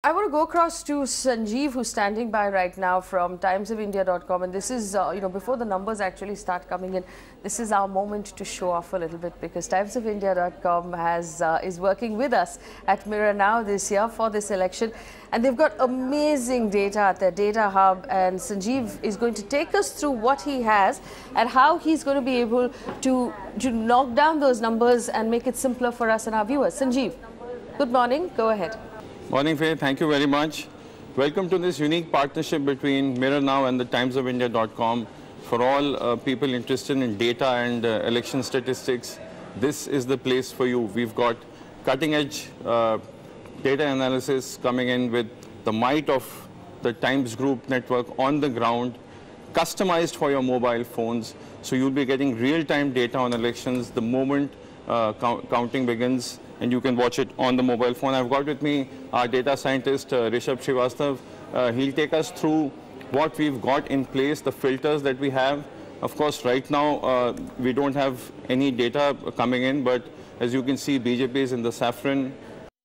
I want to go across to Sanjeev, who's standing by right now from timesofIndia.com, and this is, before the numbers actually start coming in, this is our moment to show off a little bit, because timesofIndia.com is working with us at Mirror Now this year for this election, and they've got amazing data at their data hub, and Sanjeev is going to take us through what he has and how he's going to be able to knock down those numbers and make it simpler for us and our viewers. Sanjeev, good morning. Go ahead. Morning, Faye. Thank you very much. Welcome to this unique partnership between Mirror Now and the timesofIndia.com. For all people interested in data and election statistics, this is the place for you. We've got cutting-edge data analysis coming in with the might of the Times Group network on the ground, customized for your mobile phones. So you'll be getting real-time data on elections the moment counting begins, and you can watch it on the mobile phone. I've got with me our data scientist, Rishabh Srivastav. He'll take us through what we've got in place, the filters that we have. Of course, right now, we don't have any data coming in, but as you can see, BJP is in the saffron,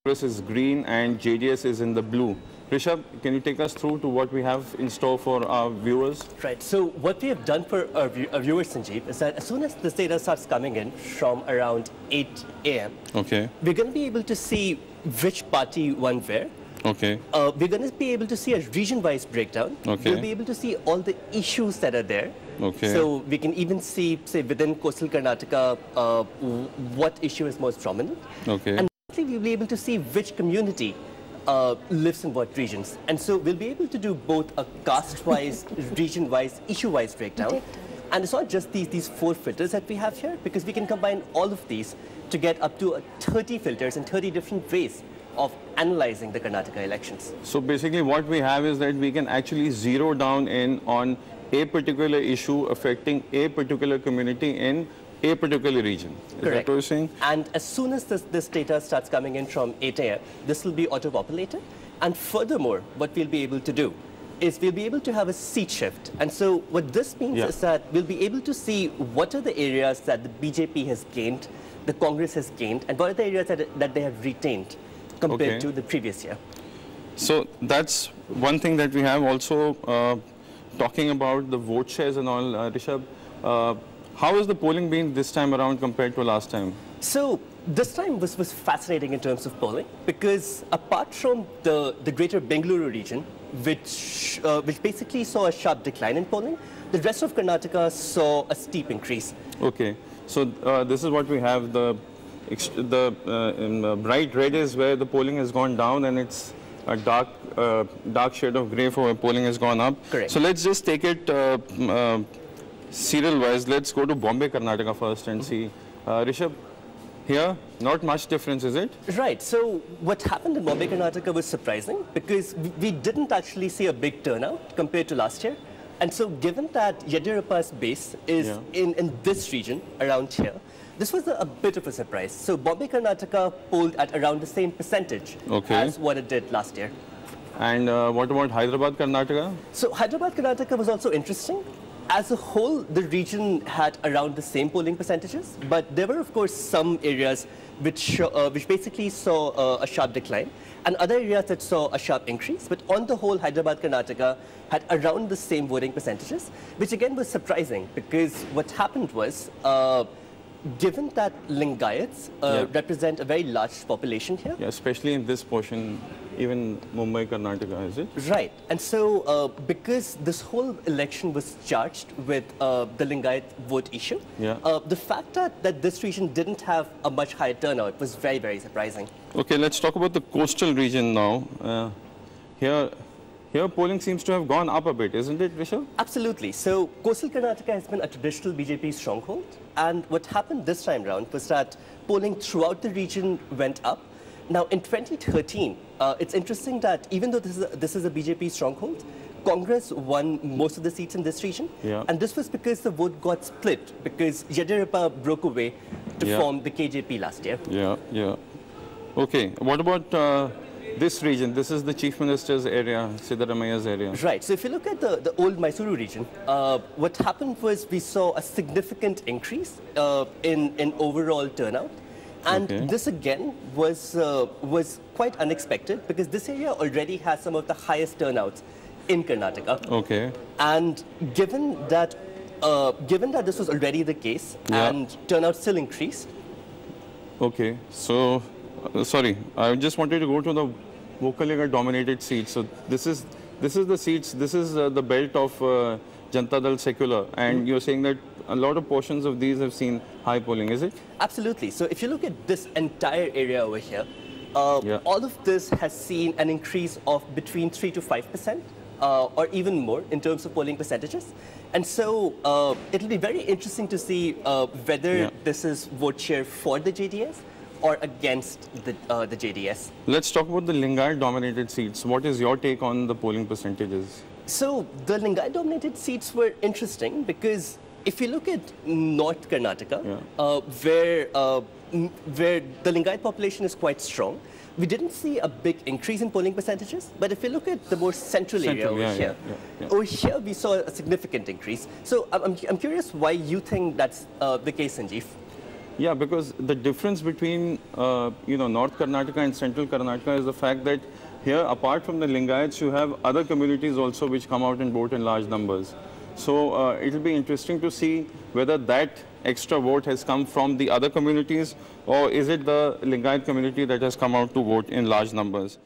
Congress is green, and JDS is in the blue. Rishabh, can you take us through to what we have in store for our viewers? Right. So what we have done for our viewers, Sanjeev, is that as soon as this data starts coming in from around 8 a.m., okay, we're going to be able to see which party won where. Okay. We're going to be able to see a region-wise breakdown. Okay. We'll be able to see all the issues that are there. Okay. So we can even see, say, within coastal Karnataka, what issue is most prominent. Okay. And we'll be able to see which community lives in what regions. And so we'll be able to do both a caste-wise, region-wise, issue-wise breakdown. And it's not just these 4 filters that we have here, because we can combine all of these to get up to 30 filters and 30 different ways of analyzing the Karnataka elections. So basically what we have is that we can actually zero down in on a particular issue affecting a particular community in a particular region. Is Correct. that what you're saying? And as soon as this data starts coming in from 8 a.m., this will be auto-populated. And furthermore, what we'll be able to do is we'll be able to have a seat shift. And so what this means is that we'll be able to see what are the areas that the BJP has gained, the Congress has gained, and what are the areas that they have retained compared to the previous year. So that's one thing that we have. Also talking about the vote shares and all, Rishabh, how has the polling been this time around compared to last time? So this time was fascinating in terms of polling, because apart from the greater Bengaluru region, which basically saw a sharp decline in polling, the rest of Karnataka saw a steep increase. Okay, so this is what we have. The bright red is where the polling has gone down, and it's a dark shade of grey for where polling has gone up. Correct. So let's just take it serial wise. Let's go to Bombay, Karnataka first and see. Rishabh, here, not much difference, is it? Right. So what happened in Bombay, Karnataka was surprising, because we didn't actually see a big turnout compared to last year. And so given that Yediyurappa's base is in this region around here, this was a bit of a surprise. So Bombay, Karnataka polled at around the same percentage as what it did last year. And what about Hyderabad, Karnataka? So Hyderabad, Karnataka was also interesting. As a whole, the region had around the same polling percentages, but there were, of course, some areas which basically saw a sharp decline, and other areas that saw a sharp increase. But on the whole, Hyderabad, Karnataka had around the same voting percentages, which again was surprising, because what happened was, given that Lingayats represent a very large population here. Yeah, especially in this portion, even Mumbai, Karnataka, is it? Right. And so because this whole election was charged with the Lingayat vote issue, the fact that this region didn't have a much higher turnout was very, very surprising. Okay, let's talk about the coastal region now. Here polling seems to have gone up a bit, isn't it, Rishabh? Absolutely. So coastal Karnataka has been a traditional BJP stronghold. And what happened this time round was that polling throughout the region went up. Now, in 2013, it's interesting that even though this is a BJP stronghold, Congress won most of the seats in this region. And this was because the vote got split, because Yediyurappa broke away to form the KJP last year. Okay, what about this region? This is the Chief Minister's area, Siddaramaia's area. Right. So if you look at the old Mysuru region, what happened was we saw a significant increase in overall turnout. And Okay. this again was quite unexpected because this area already has some of the highest turnouts in Karnataka. Okay. And given that this was already the case Yeah. and turnout still increased, Okay. So, sorry, I just wanted to go to the Vokalinga dominated seats. So this is the seats. This is the belt of Janata Dal Secular, and you're saying that a lot of portions of these have seen high polling. Is it? absolutely. So if you look at this entire area over here, Yeah. all of this has seen an increase of between 3 to 5%. Or even more in terms of polling percentages. And so it'll be very interesting to see whether Yeah. this is vote share for the JDS or against the JDS. Let's talk about the Lingayat dominated seats. What is your take on the polling percentages? So the Lingayat-dominated seats were interesting because if you look at North Karnataka, where the Lingayat population is quite strong, we didn't see a big increase in polling percentages. But if you look at the more central area over yeah, here, yeah. over here we saw a significant increase. So I'm curious why you think that's the case, Sanjeev. Yeah, because the difference between North Karnataka and Central Karnataka is the fact that here, apart from the Lingayats, you have other communities also which come out and vote in large numbers. So it will be interesting to see whether that extra vote has come from the other communities, or is it the Lingayat community that has come out to vote in large numbers.